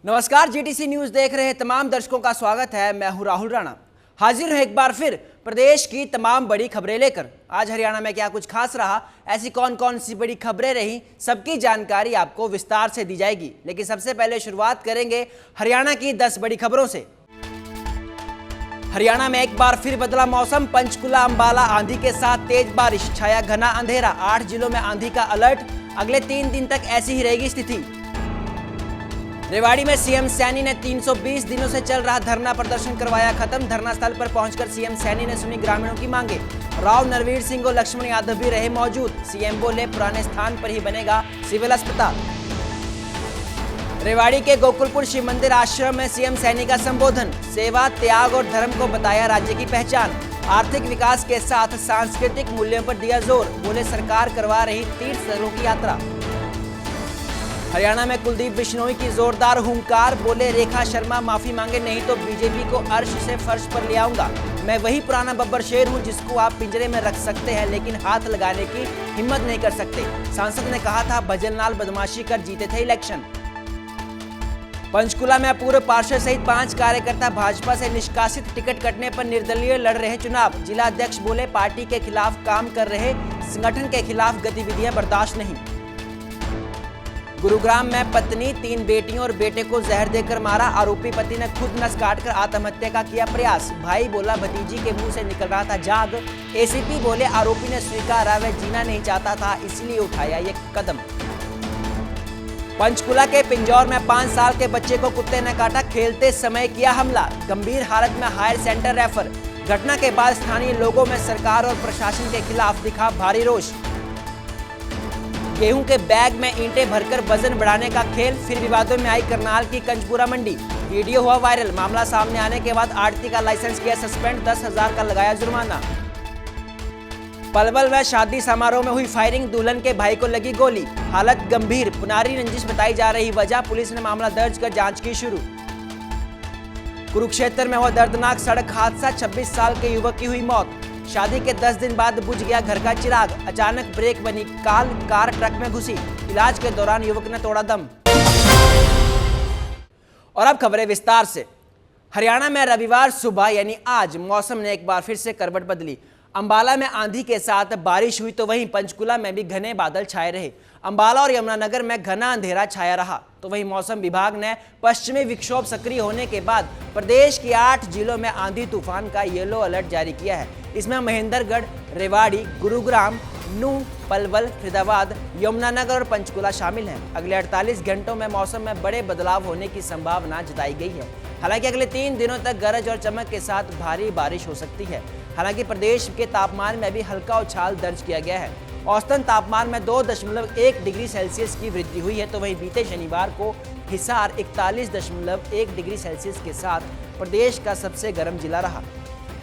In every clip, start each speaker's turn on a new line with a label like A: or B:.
A: नमस्कार, GTC news देख रहे तमाम दर्शकों का स्वागत है। मैं हूं राहुल राणा, हाजिर हूं एक बार फिर प्रदेश की तमाम बड़ी खबरें लेकर। आज हरियाणा में क्या कुछ खास रहा, ऐसी कौन कौन सी बड़ी खबरें रही, सबकी जानकारी आपको विस्तार से दी जाएगी। लेकिन सबसे पहले शुरुआत करेंगे हरियाणा की 10 बड़ी खबरों से। हरियाणा में एक बार फिर बदला मौसम, पंचकुला अंबाला आंधी के साथ तेज बारिश, छाया घना अंधेरा। 8 जिलों में आंधी का अलर्ट, अगले 3 दिन तक ऐसी ही रहेगी स्थिति। रेवाड़ी में सीएम सैनी ने 320 दिनों से चल रहा धरना प्रदर्शन करवाया खत्म। धरना स्थल पर पहुंचकर सीएम सैनी ने सुनी ग्रामीणों की मांगे। राव नरवीर सिंह और लक्ष्मण यादव भी रहे मौजूद। सीएम बोले पुराने स्थान पर ही बनेगा सिविल अस्पताल। रेवाड़ी के गोकुलपुर शिव मंदिर आश्रम में सीएम सैनी का संबोधन, सेवा, त्याग और धर्म को बताया राज्य की पहचान। आर्थिक विकास के साथ सांस्कृतिक मूल्यों पर दिया जोर, बोले सरकार करवा रही तीर्थ स्थलों की यात्रा। हरियाणा में कुलदीप बिश्नोई की जोरदार हुंकार, बोले रेखा शर्मा माफी मांगे नहीं तो बीजेपी को अर्श से फर्श पर ले आऊंगा। मैं वही पुराना बब्बर शेर हूं जिसको आप पिंजरे में रख सकते हैं लेकिन हाथ लगाने की हिम्मत नहीं कर सकते। सांसद ने कहा था भजनलाल बदमाशी कर जीते थे इलेक्शन। पंचकुला में पूर्व पार्षद सहित 5 कार्यकर्ता भाजपा से निष्कासित, टिकट कटने पर निर्दलीय लड़ रहे चुनाव। जिला अध्यक्ष बोले पार्टी के खिलाफ काम कर रहे संगठन के खिलाफ गतिविधियां बर्दाश्त नहीं। गुरुग्राम में पत्नी, 3 बेटियों और बेटे को जहर देकर मारा। आरोपी पति ने खुद नस काटकर आत्महत्या का किया प्रयास। भाई बोला भतीजी के मुंह से निकल रहा था जाग। एसीपी बोले आरोपी ने स्वीकारा वह जीना नहीं चाहता था इसलिए उठाया ये कदम। पंचकुला के पिंजौर में 5 साल के बच्चे को कुत्ते ने काटा, खेलते समय किया हमला। गंभीर हालत में हायर सेंटर रेफर। घटना के बाद स्थानीय लोगों में सरकार और प्रशासन के खिलाफ दिखा भारी रोष। गेहूं के बैग में ईंटें भरकर वजन बढ़ाने का खेल, फिर विवादों में आई करनाल की कंचपुरा मंडी। वीडियो हुआ वायरल। मामला सामने आने के बाद आढ़ती का लाइसेंस किया सस्पेंड, 10,000 का लगाया जुर्माना। पलवल में शादी समारोह में हुई फायरिंग, दुल्हन के भाई को लगी गोली, हालत गंभीर। पुनारी रंजिश बताई जा रही वजह, पुलिस ने मामला दर्ज कर जांच की शुरू। कुरुक्षेत्र में हुआ दर्दनाक सड़क हादसा, 26 साल के युवक की हुई मौत। शादी के 10 दिन बाद बुझ गया घर का चिराग, अचानक ब्रेक बनी कार ट्रक में घुसी। इलाज के दौरान युवक ने तोड़ा दम। और अब खबरें विस्तार से। हरियाणा में रविवार सुबह यानी आज मौसम ने एक बार फिर से करवट बदली। अंबाला में आंधी के साथ बारिश हुई तो वहीं पंचकुला में भी घने बादल छाए रहे। अंबाला और यमुनानगर में घना अंधेरा छाया रहा। तो वहीं मौसम विभाग ने पश्चिमी विक्षोभ सक्रिय होने के बाद प्रदेश के 8 जिलों में आंधी तूफान का येलो अलर्ट जारी किया है। इसमें महेंद्रगढ़, रेवाड़ी, गुरुग्राम, नूंह, पलवल, फरीदाबाद, यमुनानगर और पंचकुला शामिल हैं। अगले 48 घंटों में मौसम में बड़े बदलाव होने की संभावना जताई गई है। हालांकि अगले 3 दिनों तक गरज और चमक के साथ भारी बारिश हो सकती है। हालांकि प्रदेश के तापमान में भी हल्का उछाल दर्ज किया गया है। औसतन तापमान में 2.1 डिग्री सेल्सियस की वृद्धि हुई है। तो वहीं बीते शनिवार को हिसार 41.1 डिग्री सेल्सियस के साथ प्रदेश का सबसे गर्म जिला रहा।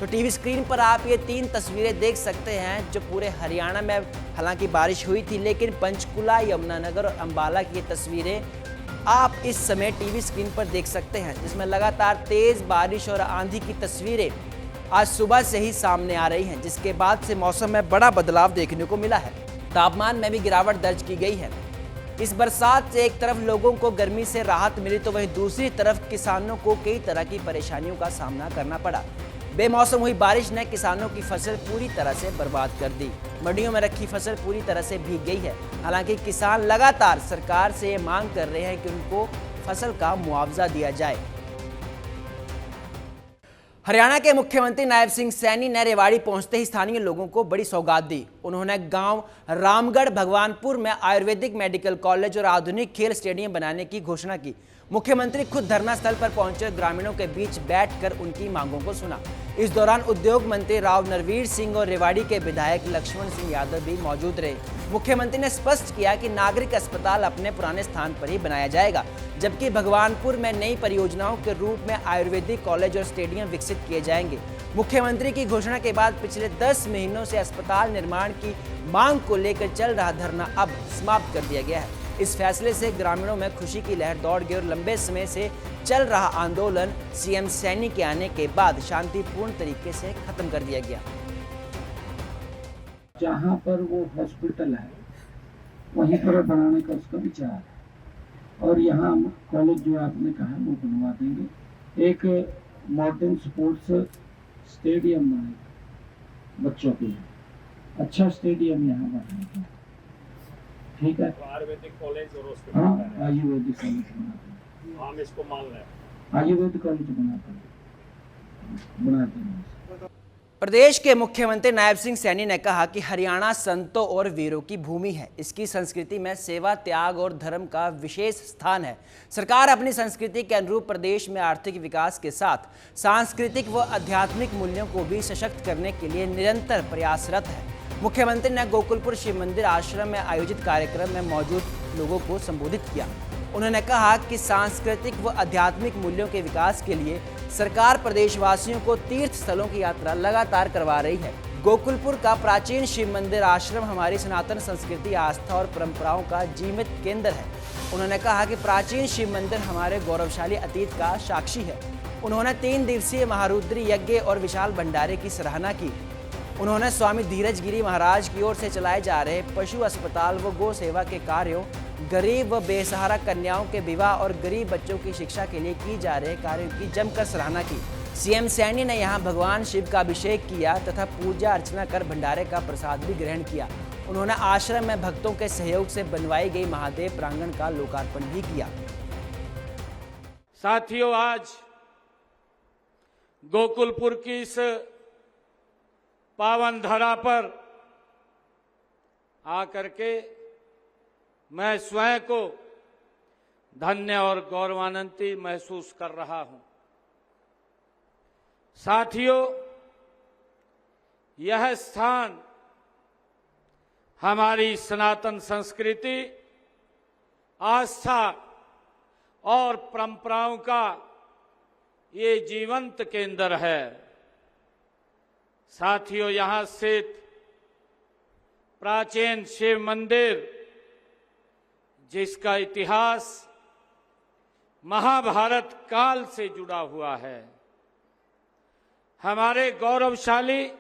A: तो टीवी स्क्रीन पर आप ये 3 तस्वीरें देख सकते हैं जो पूरे हरियाणा में हालांकि बारिश हुई थी, लेकिन पंचकुला, यमुनानगर और अंबाला की ये तस्वीरें आप इस समय टीवी स्क्रीन पर देख सकते हैं, जिसमें लगातार तेज बारिश और आंधी की तस्वीरें आज सुबह से ही सामने आ रही हैं, जिसके बाद से मौसम में बड़ा बदलाव देखने को मिला है। तापमान में भी गिरावट दर्ज की गई है। इस बरसात से एक तरफ लोगों को गर्मी से राहत मिली तो वहीं दूसरी तरफ किसानों को कई तरह की परेशानियों का सामना करना पड़ा। बेमौसम हुई बारिश ने किसानों की फसल पूरी तरह से बर्बाद कर दी। मंडियों में रखी फसल पूरी तरह से भीग गई है। हालांकि किसान लगातार सरकार से ये मांग कर रहे हैं कि उनको फसल का मुआवजा दिया जाए। हरियाणा के मुख्यमंत्री नायब सिंह सैनी ने रेवाड़ी पहुंचते ही स्थानीय लोगों को बड़ी सौगात दी। उन्होंने गांव रामगढ़ भगवानपुर में आयुर्वेदिक मेडिकल कॉलेज और आधुनिक खेल स्टेडियम बनाने की घोषणा की। मुख्यमंत्री खुद धरना स्थल पर पहुंचे ग्रामीणों के बीच बैठकर उनकी मांगों को सुना। इस दौरान उद्योग मंत्री राव नरवीर सिंह और रेवाड़ी के विधायक लक्ष्मण सिंह यादव भी मौजूद रहे। मुख्यमंत्री ने स्पष्ट किया कि नागरिक अस्पताल अपने पुराने स्थान पर ही बनाया जाएगा, जबकि भगवानपुर में नई परियोजनाओं के रूप में आयुर्वेदिक कॉलेज और स्टेडियम विकसित किए जाएंगे। मुख्यमंत्री की घोषणा के बाद पिछले 10 महीनों से अस्पताल निर्माण की मांग को लेकर चल रहा धरना अब समाप्त कर दिया गया है। इस फैसले से ग्रामीणों में खुशी की लहर दौड़ गई और लंबे समय से चल रहा आंदोलन सीएम सैनी के आने के बाद शांतिपूर्ण तरीके से खत्म कर दिया गया।
B: जहाँ पर वो हॉस्पिटल है वहीं पर बनाने का उसका विचार है और यहाँ कॉलेज जो आपने कहा वो बनवा देंगे। एक मॉडर्न स्पोर्ट्स स्टेडियम बनेगा बच्चों के लिए, अच्छा स्टेडियम यहाँ बनेगा, ठीक है।
C: आयुर्वेदिक कॉलेज और
B: हाँ, आयुर्वेदिक कॉलेज बनाते हैं,
C: हम इसको मान रहे हैं।
B: आयुर्वेदिक कॉलेज बनाते हैं।
A: प्रदेश के मुख्यमंत्री नायब सिंह सैनी ने कहा कि हरियाणा संतों और वीरों की भूमि है। इसकी संस्कृति में सेवा, त्याग और धर्म का विशेष स्थान है। सरकार अपनी संस्कृति के अनुरूप प्रदेश में आर्थिक विकास के साथ सांस्कृतिक व आध्यात्मिक मूल्यों को भी सशक्त करने के लिए निरंतर प्रयासरत है। मुख्यमंत्री ने गोकुलपुर शिव मंदिर आश्रम में आयोजित कार्यक्रम में मौजूद लोगों को संबोधित किया। उन्होंने कहा कि सांस्कृतिक व आध्यात्मिक मूल्यों के विकास के लिए सरकार प्रदेशवासियों को तीर्थ स्थलों की यात्रा लगातार करवा रही है। गोकुलपुर का प्राचीन शिव मंदिर आश्रम हमारी सनातन संस्कृति, आस्था और परंपराओं का जीवित केंद्र है। उन्होंने कहा कि प्राचीन शिव मंदिर हमारे गौरवशाली अतीत का साक्षी है। उन्होंने 3 दिवसीय महारुद्री यज्ञ और विशाल भंडारे की सराहना की। उन्होंने स्वामी धीरज गिरी महाराज की ओर से चलाए जा रहे पशु अस्पताल व गौ सेवा के कार्यों, गरीब व बेसहारा कन्याओं के विवाह और गरीब बच्चों की शिक्षा के लिए की जा रहे कार्यों की जमकर सराहना की। सीएम सैनी ने यहां भगवान शिव का अभिषेक किया तथा पूजा अर्चना कर भंडारे का प्रसाद भी ग्रहण किया। उन्होंने आश्रम में भक्तों के सहयोग से बनवाई गई महादेव प्रांगण का लोकार्पण भी किया।
C: साथियों, आज गोकुलपुर की इस पावन धरा पर आकर के मैं स्वयं को धन्य और गौरवान्वित महसूस कर रहा हूं। साथियों, यह स्थान हमारी सनातन संस्कृति, आस्था और परंपराओं का ये जीवंत केंद्र है। साथियों, यहां स्थित प्राचीन शिव मंदिर, जिसका इतिहास महाभारत काल से जुड़ा हुआ है, हमारे गौरवशाली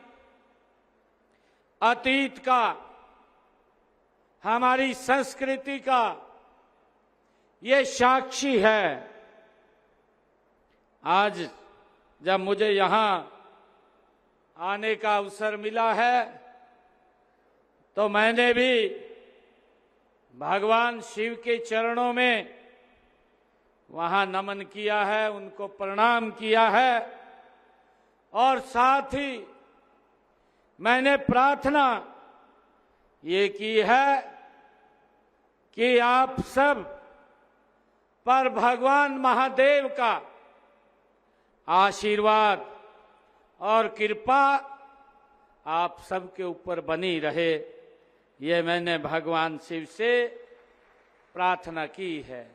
C: अतीत का, हमारी संस्कृति का ये साक्षी है। आज जब मुझे यहां आने का अवसर मिला है तो मैंने भी भगवान शिव के चरणों में वहां नमन किया है, उनको प्रणाम किया है और साथ ही मैंने प्रार्थना ये की है कि आप सब पर भगवान महादेव का आशीर्वाद और कृपा आप सबके ऊपर बनी रहे, ये मैंने भगवान शिव से प्रार्थना की है।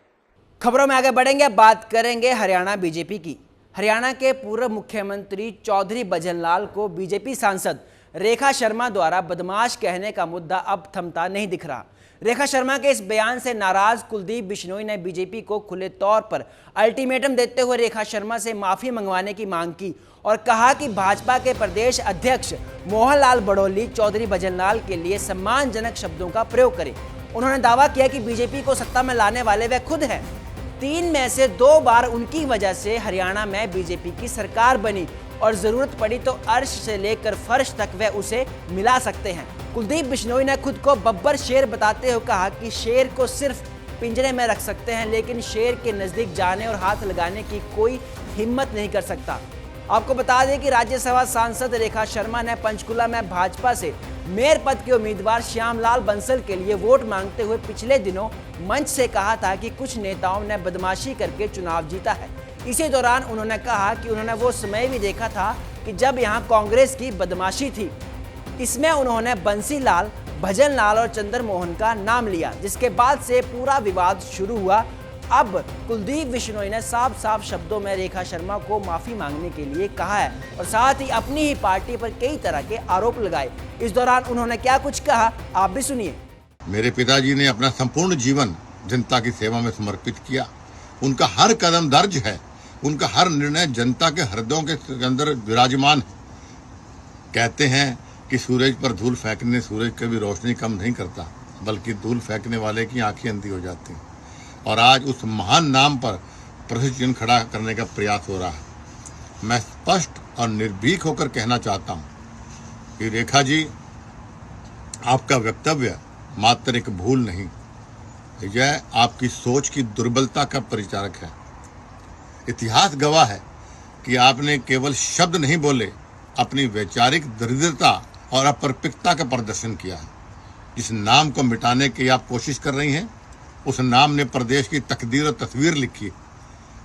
A: खबरों में आगे बढ़ेंगे, बात करेंगे हरियाणा बीजेपी की। हरियाणा के पूर्व मुख्यमंत्री चौधरी भजनलाल को बीजेपी सांसद रेखा शर्मा द्वारा बदमाश कहने का मुद्दा अब थमता नहीं दिख रहा। रेखा शर्मा के इस बयान से नाराज कुलदीप बिश्नोई ने बीजेपी को खुले तौर पर अल्टीमेटम देते हुए रेखा शर्मा से माफी मंगवाने की मांग की और कहा कि भाजपा के प्रदेश अध्यक्ष मोहनलाल बड़ौली चौधरी भजनलाल के लिए सम्मानजनक शब्दों का प्रयोग करें। उन्होंने दावा किया कि बीजेपी को सत्ता में लाने वाले वे खुद हैं। 3 में से 2 बार उनकी वजह से हरियाणा में बीजेपी की सरकार बनी और जरूरत पड़ी तो अर्श से लेकर फर्श तक वे उसे मिला सकते हैं। कुलदीप बिश्नोई ने खुद को बब्बर शेर बताते हुए कहा कि शेर को सिर्फ पिंजरे में रख सकते हैं, लेकिन शेर के नजदीक जाने और हाथ लगाने की कोई हिम्मत नहीं कर सकता। आपको बता दें कि राज्यसभा सांसद रेखा शर्मा ने पंचकुला में भाजपा से मेयर पद के उम्मीदवार श्यामलाल बंसल के लिए वोट मांगते हुए पिछले दिनों मंच से कहा था कि कुछ नेताओं ने बदमाशी करके चुनाव जीता है। इसी दौरान उन्होंने कहा कि उन्होंने वो समय भी देखा था कि जब यहां कांग्रेस की बदमाशी थी। इसमें उन्होंने बंसीलाल, भजनलाल और चंद्रमोहन का नाम लिया, जिसके बाद से पूरा विवाद शुरू हुआ। अब कुलदीप बिश्नोई ने साफ साफ शब्दों में रेखा शर्मा को माफी मांगने के लिए कहा है और साथ ही अपनी ही पार्टी पर कई तरह के आरोप लगाए। इस दौरान उन्होंने क्या कुछ कहा, आप भी सुनिए।
D: मेरे पिताजी ने अपना संपूर्ण जीवन जनता की सेवा में समर्पित किया। उनका हर कदम दर्ज है, उनका हर निर्णय जनता के हृदयों के अंदर विराजमान है। कहते हैं कि सूरज पर धूल फेंकने सूरज कभी रोशनी कम नहीं करता, बल्कि धूल फेंकने वाले की आंखें अंधी हो जाती हैं। और आज उस महान नाम पर प्रश्न चिन्ह खड़ा करने का प्रयास हो रहा है। मैं स्पष्ट और निर्भीक होकर कहना चाहता हूँ कि रेखा जी, आपका वक्तव्य मात्र एक भूल नहीं, यह आपकी सोच की दुर्बलता का परिचारक है। इतिहास गवाह है कि आपने केवल शब्द नहीं बोले, अपनी वैचारिक दरिद्रता और अपरिपक्वता का प्रदर्शन किया है। जिस नाम को मिटाने की आप कोशिश कर रही हैं, उस नाम ने प्रदेश की तकदीर और तस्वीर लिखी है।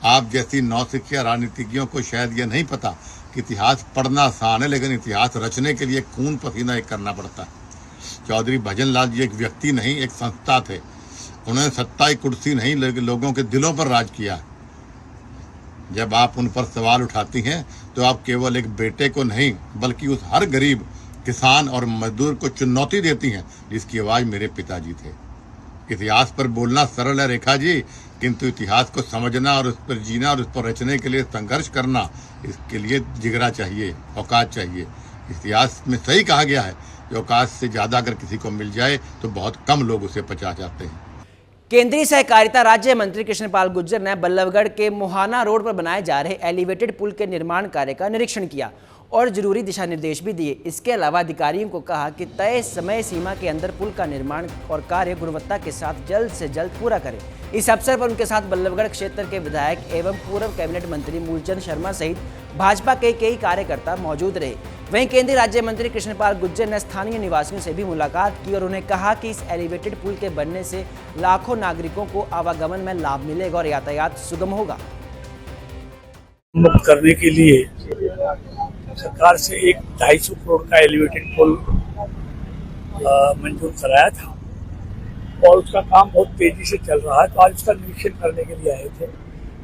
D: आप जैसी नौसिखिया राजनीतिज्ञों को शायद यह नहीं पता कि इतिहास पढ़ना आसान है, लेकिन इतिहास रचने के लिए खून पसीना एक करना पड़ता है। चौधरी भजन लाल जी एक व्यक्ति नहीं, एक संस्था थे। उन्होंने सत्ता की कुर्सी नहीं, लेकिन लोगों के दिलों पर राज किया है। जब आप उन पर सवाल उठाती हैं तो आप केवल एक बेटे को नहीं, बल्कि उस हर गरीब, किसान और मजदूर को चुनौती देती हैं जिसकी आवाज़ मेरे पिताजी थे। इतिहास पर बोलना सरल है रेखा जी, किंतु इतिहास को समझना और उस पर जीना और उस पर रचने के लिए संघर्ष करना, इसके लिए जिगरा चाहिए, औकात चाहिए। इतिहास में सही कहा गया है कि औकात से ज़्यादा अगर किसी को मिल जाए तो बहुत कम लोग उसे पचा जाते हैं।
A: केंद्रीय सहकारिता राज्य मंत्री कृष्णपाल गुर्जर ने बल्लभगढ़ के मुहाना रोड पर बनाए जा रहे एलिवेटेड पुल के निर्माण कार्य का निरीक्षण किया और जरूरी दिशा निर्देश भी दिए। इसके अलावा अधिकारियों को कहा कि तय समय सीमा के अंदर पुल का निर्माण और कार्य गुणवत्ता के साथ जल्द से जल्द पूरा करें। इस अवसर पर उनके साथ बल्लभगढ़ क्षेत्र के विधायक एवं पूर्व कैबिनेट मंत्री मूलचंद शर्मा सहित भाजपा के कई कार्यकर्ता मौजूद रहे। वहीं केंद्रीय राज्य मंत्री कृष्णपाल गुर्जर ने स्थानीय निवासियों से भी मुलाकात की और उन्हें कहा कि इस एलिवेटेड पुल के बनने से लाखों नागरिकों को आवागमन में लाभ मिलेगा और यातायात सुगम होगा।
E: मुक्त करने के लिए सरकार से एक 250 करोड़ का एलिवेटेड पुल मंजूर कराया था और उसका काम बहुत तेजी से चल रहा है। तो आज उसका निरीक्षण करने के लिए आए थे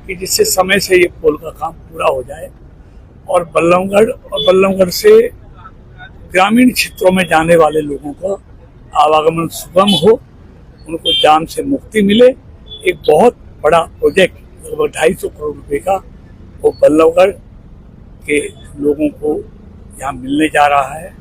E: कि जिससे समय से ये पुल का काम पूरा हो जाए और बल्लभगढ़ से ग्रामीण क्षेत्रों में जाने वाले लोगों का आवागमन सुगम हो, उनको जाम से मुक्ति मिले। एक बहुत बड़ा प्रोजेक्ट लगभग 250 करोड़ रुपए का वो बल्लभगढ़ के लोगों को यहाँ मिलने जा रहा है।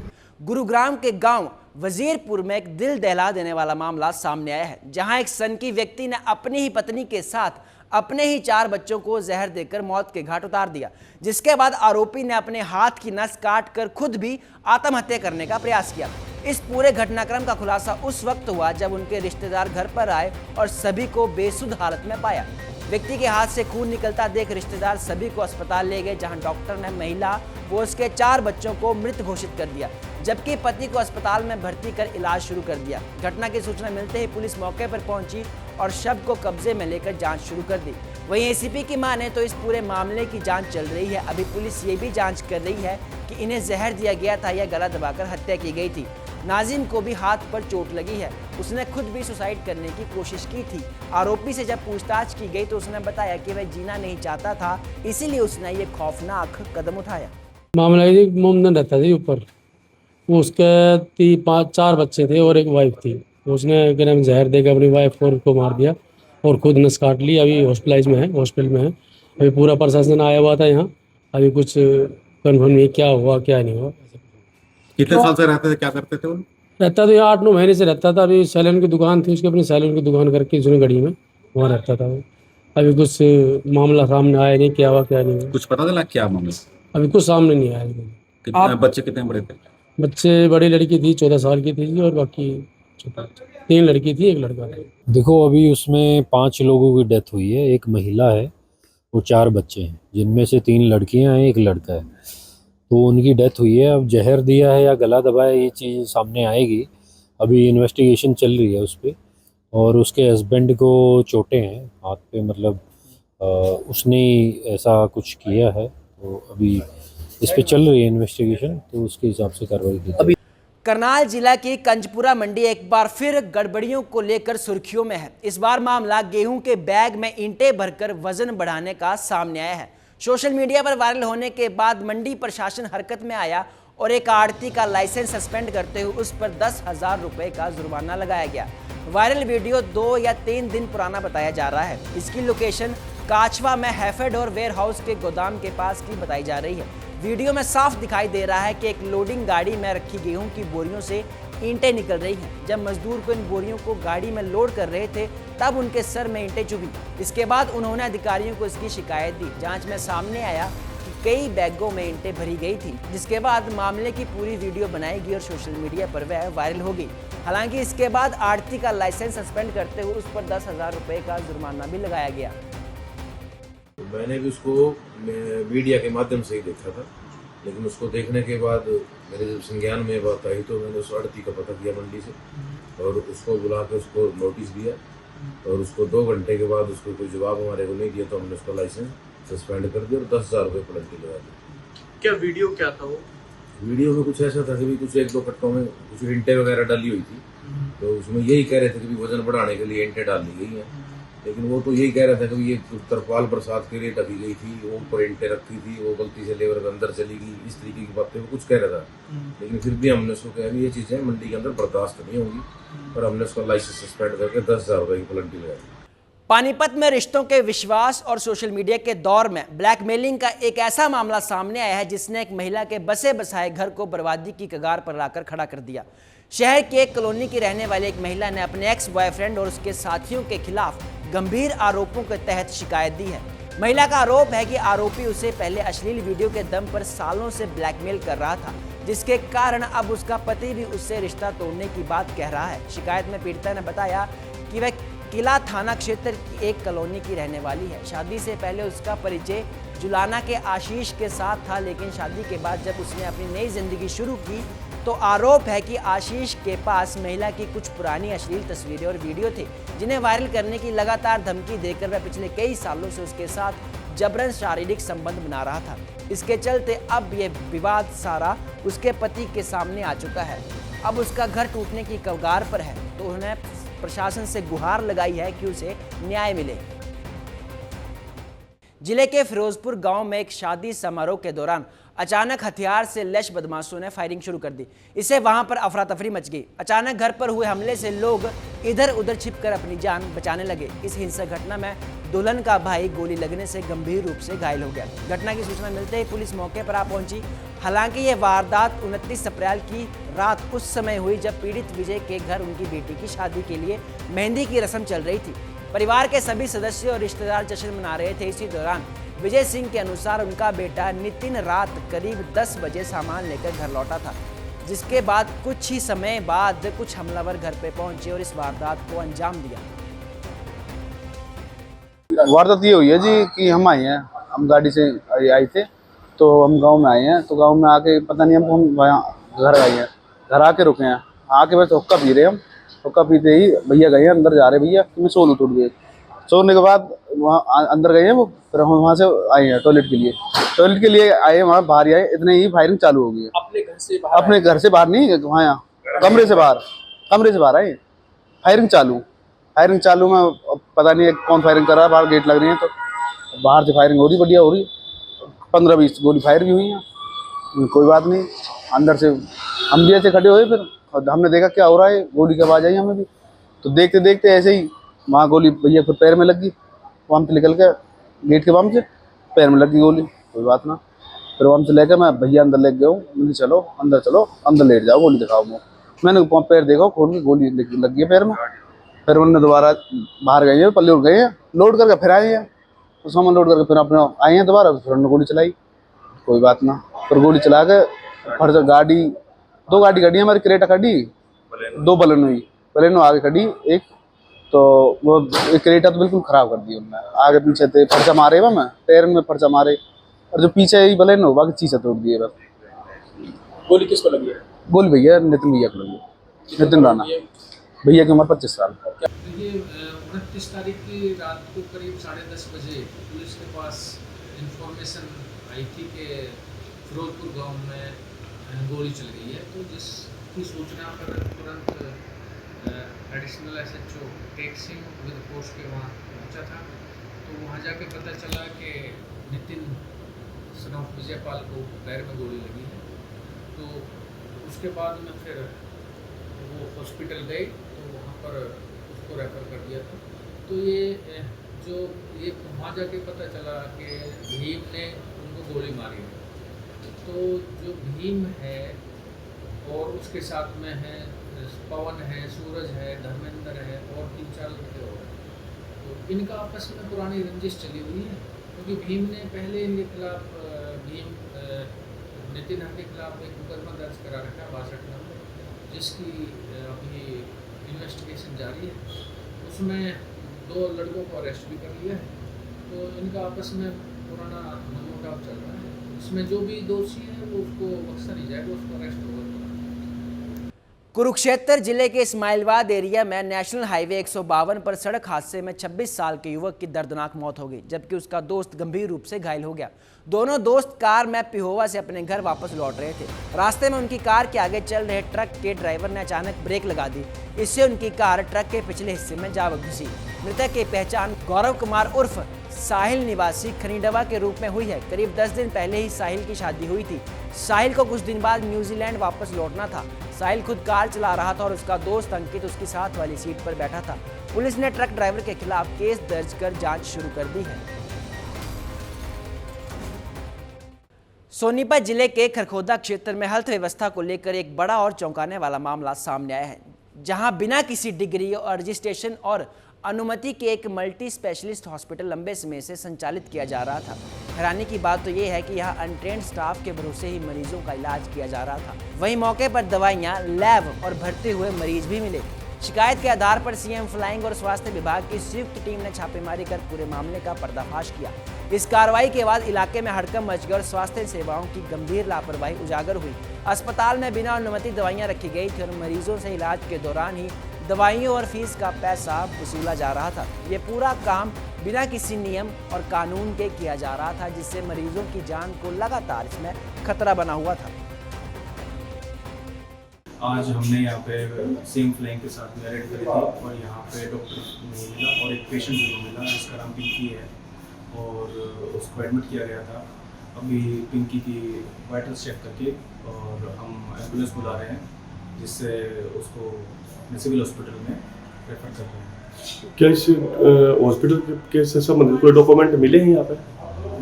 A: गुरुग्राम के गांव वजीरपुर में एक दिल दहला देने वाला मामला सामने आया है, जहां एक सनकी व्यक्ति ने अपनी ही पत्नी के साथ अपने ही 4 बच्चों को जहर देकर मौत के घाट उतार दिया, जिसके बाद आरोपी ने अपने हाथ की नस काटकर खुद भी आत्महत्या करने का प्रयास किया। इस पूरे घटनाक्रम का खुलासा उस वक्त हुआ जब उनके रिश्तेदार घर पर आए और सभी को बेसुध हालत में पाया। व्यक्ति के हाथ से खून निकलता देख रिश्तेदार सभी को अस्पताल ले गए, जहां डॉक्टर ने महिला व उसके 4 बच्चों को मृत घोषित कर दिया, जबकि पति को अस्पताल में भर्ती कर इलाज शुरू कर दिया। घटना की सूचना मिलते ही पुलिस मौके पर पहुंची और शव को कब्जे में लेकर जांच शुरू कर दी। वहीं एसीपी की माने तो इस पूरे मामले की जांच चल रही है। अभी पुलिस ये भी जांच कर रही है कि इन्हें जहर दिया गया था या गला दबाकर हत्या की गई थी। नाजिम को भी हाथ पर चोट लगी है, उसने खुद भी सुसाइड करने की कोशिश की थी। आरोपी से जब पूछताछ की गई तो उसने बताया कि वह जीना नहीं चाहता था, इसीलिए उसने ये खौफनाक कदम उठाया।
F: मामला ये मोमदन रहता था ऊपर, उसके 4 बच्चे थे और एक वाइफ थी। उसने गरम जहर देकर अपनी वाइफ को मार दिया और खुद नस काट ली। अभी हॉस्पिटल में है। अभी पूरा प्रशासन आया हुआ था यहाँ। अभी कुछ कन्फर्म नहीं क्या हुआ क्या नहीं हुआ।
G: कितने साल से रहते थे, क्या करते थे वो?
F: रहता तो यहाँ 8-9 महीने से रहता था। अभी सैलून की दुकान थी उसकी, अपनी सैलून की दुकान करके जूनागढ़ी में वहाँ रहता था वो। अभी कुछ मामला सामने आया नहीं, क्या हुआ क्या नहीं हुआ।
G: कुछ पता चला क्या मामला?
F: अभी कुछ सामने नहीं आया।
G: बच्चे कितने बड़े थे?
F: बच्चे, बड़ी लड़की थी 14 साल की थी और बाकी 3 लड़की थी, 1 लड़का था।
H: देखो, अभी उसमें 5 लोगों की डेथ हुई है। एक महिला है और 4 बच्चे हैं, जिनमें से 3 लड़कियां हैं, 1 लड़का है। तो उनकी डेथ हुई है। अब जहर दिया है या गला दबाया, ये चीज़ सामने आएगी। अभी इन्वेस्टिगेशन चल रही है उस पर। और उसके हस्बैंड को चोटें हैं हाथ पे, मतलब उसने ऐसा कुछ किया है। तो अभी इस पे चल रही है इन्वेस्टिगेशन, तो उसके हिसाब से कार्रवाई की जाएगी।
A: करनाल जिला की कंजपुरा मंडी एक बार फिर गड़बड़ियों को लेकर सुर्खियों में है। इस बार मामला गेहूं के बैग में ईंटें भरकर वजन बढ़ाने का सामने आया है। सोशल मीडिया पर वायरल होने के बाद मंडी प्रशासन हरकत में आया और एक आड़ती का लाइसेंस सस्पेंड करते हुए उस पर 10,000 रुपए का जुर्माना लगाया गया। वायरल वीडियो 2 या 3 दिन पुराना बताया जा रहा है। इसकी लोकेशन काछवा में हैफेडोर वेयर हाउस के गोदाम के पास की बताई जा रही है। वीडियो में साफ दिखाई दे रहा है कि एक लोडिंग गाड़ी में रखी गेहूं की बोरियों से ईंटें निकल रही हैं। जब मजदूर को इन बोरियों को गाड़ी में लोड कर रहे थे तब उनके सर में ईंटें चुभी। इसके बाद उन्होंने अधिकारियों को इसकी शिकायत दी। जांच में सामने आया कि कई बैगों में ईंटें भरी गई थी, जिसके बाद मामले की पूरी वीडियो बनाई गई और सोशल मीडिया पर वह वायरल हो गई। हालांकि इसके बाद आड़ती का लाइसेंस सस्पेंड करते हुए उस पर 10,000 रुपए का जुर्माना भी लगाया गया।
I: मैंने भी उसको मीडिया के माध्यम से ही देखा था, लेकिन उसको देखने के बाद मेरे जब संज्ञान में बात आई तो मैंने उस आड़ती का पता किया मंडी से और उसको बुला के उसको नोटिस दिया और उसको 2 घंटे के बाद उसको कोई जवाब हमारे को नहीं दिया तो हमने उसका लाइसेंस सस्पेंड कर दिया और 10,000 रुपये पेनल्टी लगा दी।
J: क्या वीडियो क्या था वो?
I: वीडियो में कुछ ऐसा था कि भी कुछ 1-2 कट्टों में कुछ ईंटें वगैरह डाली हुई थी, तो उसमें यही कह रहे थे कि वजन बढ़ाने के लिए ईंटें डाल दी गई हैं, लेकिन वो तो यही कह रहा था कि ये तरपाल बरसात के लिए ढकी गई थी, वो ऊपर ईंटें रखी थी, वो गलती से लेबर के अंदर चली गई, इस तरीके की बातें वो कुछ कह रहा था। लेकिन फिर भी हमने उसको कहा कि ये चीज़ें मंडी के अंदर बर्दाश्त नहीं होगी और हमने उसका लाइसेंस सस्पेंड करके 10,000 रुपये की पेनल्टी लगाई।
A: पानीपत में रिश्तों के विश्वास और सोशल मीडिया के दौर में ब्लैकमेलिंग का एक ऐसा मामला सामने आया है जिसने एक महिला के बसे बसाए घर को बर्बादी की कगार पर लाकर खड़ा कर दिया। शहर की एक कॉलोनी की रहने वाली एक महिला ने अपने एक्स बॉयफ्रेंड और उसके साथियों के खिलाफ गंभीर आरोपों के तहत शिकायत दी है। महिला का आरोप है कि आरोपी उसे पहले अश्लील वीडियो के दम पर सालों से ब्लैकमेल कर रहा था, जिसके कारण अब उसका पति भी उससे रिश्ता तोड़ने की बात कह रहा है। शिकायत में पीड़िता ने बताया कि वह किला थाना क्षेत्र की एक कॉलोनी की रहने वाली है। शादी से पहले उसका परिचय जुलाना के आशीष के साथ था, लेकिन शादी के बाद जब उसने अपनी नई जिंदगी शुरू की तो आरोप है कि आशीष के पास महिला की कुछ पुरानी अश्लील तस्वीरें और वीडियो थे, जिन्हें वायरल करने की लगातार धमकी देकर वह पिछले कई सालों से उसके साथ जबरन शारीरिक संबंध बना रहा था। इसके चलते अब यह विवाद सारा उसके पति के सामने आ चुका है। अब उसका घर टूटने की कगार पर है, तो उन्होंने प्रशासन से गुहार लगाई है कि उसे न्याय मिले। जिले के फिरोजपुर गांव में एक शादी समारोह के दौरान अचानक हथियार से लैस बदमाशों ने फायरिंग शुरू कर दी। इससे वहां पर अफरा तफरी मच गई। अचानक घर पर हुए हमले से लोग इधर उधर छिपकर अपनी जान बचाने लगे। इस हिंसक घटना में दुल्हन का भाई गोली लगने से गंभीर रूप से घायल हो गया। घटना की सूचना मिलते ही पुलिस मौके पर आ पहुंची। हालांकि ये वारदात 29 अप्रैल की रात उस समय हुई जब पीड़ित विजय के घर उनकी बेटी की शादी के लिए मेहंदी की रस्म चल रही थी। परिवार के सभी सदस्य और रिश्तेदार जश्न मना रहे थे। इसी दौरान विजय सिंह के अनुसार उनका बेटा नितिन रात करीब 10 बजे सामान लेकर घर लौटा था, जिसके बाद कुछ ही समय बाद कुछ हमलावर घर पे पहुंचे और इस वारदात को अंजाम दिया।
K: वारदात ये हुई है जी कि हम आए हैं, हम गाड़ी से आए थे तो हम गांव में आए हैं, तो गांव में आके पता नहीं हम घर आए हैं, घर आके रुके हैं, आके बस हुक्का पी रहे हम। हुक्का पीते ही भैया गए अंदर, जा रहे भैया तुम्हें सोलू टूट गए। सोने के बाद वहाँ अंदर गए हैं वो, फिर हम वहाँ से आए हैं टॉयलेट के लिए आए, वहाँ बाहर आए, इतने ही फायरिंग चालू हो गई है। अपने घर से बाहर नहीं, वहाँ कमरे से बाहर आए, फायरिंग चालू में पता नहीं कौन फायरिंग कर रहा है, बाहर गेट लग रही है तो बाहर से फायरिंग हो रही, बढ़िया हो रही, 15-20 गोली फायर भी हुई हैं। कोई बात नहीं, अंदर से हम भी ऐसे खड़े हुए, फिर हमने देखा क्या हो रहा है, गोली की आवाज़ आई हमें भी, तो देखते देखते ऐसे ही वहाँ गोली भैया फिर पैर में लग गई, वहाँ से निकल के गेट के वहाँ से पैर में लग गई गोली। कोई बात ना, फिर वहाँ से लेकर मैं भैया अंदर ले गया हूँ, मुझे चलो अंदर लेट जाओ, गोली दिखाओ। मैंने पैर देखा, खोल के गोली लग गई पैर में। फिर उन्होंने दोबारा बाहर गए हैं, पल्ले उठ गए हैं, लोड करके फिर आए हैं, तो सामान लोड करके फिर अपने आए हैं दोबारा, फिर उन्होंने गोली चलाई। कोई बात ना, फिर गोली चला के फर्ज गाड़ी, 2 गाड़ी हमारी क्रेटा खड़ी, 2 बलेनो आगे खड़ी एक, तो वो क्रेटा तो बिल्कुल खराब कर दी उन्होंने, आगे पीछे थे फर्चा मारे मैं पैर में फर्चा मारे, और जो पीछे ही बलेनो बाकी चीज़ें तोड़ दिए बस।
J: गोली किसको लगी है?
K: गोली भैया नितिन भैया को लगी, नितिन राणा भैया की उम्र 25 साल।
L: ये 29 तारीख की रात को करीब 10:30 बजे पुलिस के पास इंफॉर्मेशन आई थी कि फिरोजपुर गांव में गोली चल गई है, तो जिसकी सूचना पर तुरंत additional SHO Tek Singh with post के वहाँ पहुँचा था। तो वहाँ जाके पता चला कि नितिन सनॉफ विजयपाल को पैर में गोली लगी है। तो तो उसके बाद में फिर वो हॉस्पिटल गए तो वहाँ पर उसको रेफ़र कर दिया था। तो ये वहाँ जाके पता चला कि भीम ने उनको गोली मारी है। तो जो भीम है और उसके साथ में है पवन है, सूरज है, धर्मेंद्र है और 3-4 लड़के और हैं। तो इनका आपस में पुरानी रंजिश चली हुई है, क्योंकि भीम ने पहले इनके खिलाफ नितिन हर के खिलाफ एक मुकदमा दर्ज करा रखा है 62 नंबर, जिसकी अभी इन्वेस्टिगेशन जारी है। उसमें 2 लड़कों को अरेस्ट भी कर लिया है। तो इनका आपस में पुराना मनमुटाव चल रहा है। इसमें जो भी दोषी है वो उसको बख्शा नहीं जाएगा, उसको अरेस्ट होगा।
A: कुरुक्षेत्र जिले के इस्माइलवाद एरिया में नेशनल हाईवे 152 पर सड़क हादसे में 26 साल के युवक की दर्दनाक मौत हो गई, जबकि उसका दोस्त गंभीर रूप से घायल हो गया। दोनों दोस्त कार में पिहोवा से अपने घर वापस लौट रहे थे। रास्ते में उनकी कार के आगे चल रहे ट्रक के ड्राइवर ने अचानक ब्रेक लगा दी। इससे उनकी कार ट्रक के पिछले हिस्से में जा घुसी। मृतक की पहचान गौरव कुमार उर्फ साहिल निवासी खनीडवा के रूप में हुई है। करीब 10 दिन पहले ही साहिल की शादी हुई थी। साहिल को कुछ दिन बाद न्यूजीलैंड वापस लौटना था। साहिल खुद कार चला रहा था और उसका दोस्त अंकित उसकी साथ वाली सीट पर बैठा था। पुलिस ने ट्रक ड्राइवर के खिलाफ केस दर्ज कर जांच शुरू कर दी है। सोनीपत जिले के खरखोदा क्षेत्र में हेल्थ व्यवस्था को लेकर एक बड़ा और चौंकाने वाला मामला सामने आया है, जहां बिना किसी डिग्री और रजिस्ट्रेशन और अनुमति के एक मल्टी स्पेशलिस्ट हॉस्पिटल लंबे समय से संचालित किया जा रहा था। हैरानी की बात तो ये है कि यहाँ अनट्रेंड स्टाफ के भरोसे ही मरीजों का इलाज किया जा रहा था। वहीं मौके पर दवाइयाँ, लैब और भर्ती हुए मरीज भी मिले। शिकायत के आधार पर सीएम फ्लाइंग और स्वास्थ्य विभाग की संयुक्त टीम ने छापेमारी कर पूरे मामले का पर्दाफाश किया। इस कार्रवाई के बाद इलाके में हड़कंप मच गया और स्वास्थ्य सेवाओं की गंभीर लापरवाही उजागर हुई। अस्पताल में बिना अनुमति दवाइयां रखी गई थी और मरीजों से इलाज के दौरान ही दवाइयों और फीस का पैसा वसूला जा रहा था। ये पूरा काम बिना किसी नियम और कानून के किया जा रहा था, जिससे मरीजों की जान को लगातार इसमें खतरा बना हुआ था।
J: आज हमने यहाँ पे सीएम फ्लाइंग के साथ में रेड करी थी और यहाँ पे डॉक्टर नहीं मिला और एक पेशेंट भी मिला जिसका नाम पिंकी है और उसको एडमिट किया गया था। अभी पिंकी की वाइटल्स चेक करके और हम एम्बुलेंस बुला रहे हैं, जिससे उसको सिविल हॉस्पिटल में रेफर कर रहे हैं।
M: क्या इस हॉस्पिटल के से संबंधित कोई डॉक्यूमेंट मिले हैं यहाँ पे?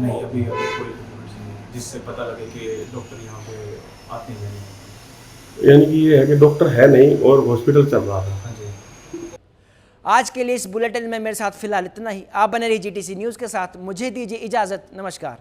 J: नहीं, अभी कोई डॉक्यूमेंट्स नहीं जिससे पता लगे कि डॉक्टर यहाँ पे आते हैं।
M: यानी कि ये है कि डॉक्टर है नहीं और हॉस्पिटल चल रहा है।
J: हाँ जी।
A: आज के लिए इस बुलेटिन में मेरे साथ फिलहाल इतना ही। आप बने रहिए जीटीसी न्यूज़ के साथ। मुझे दीजिए इजाज़त। नमस्कार।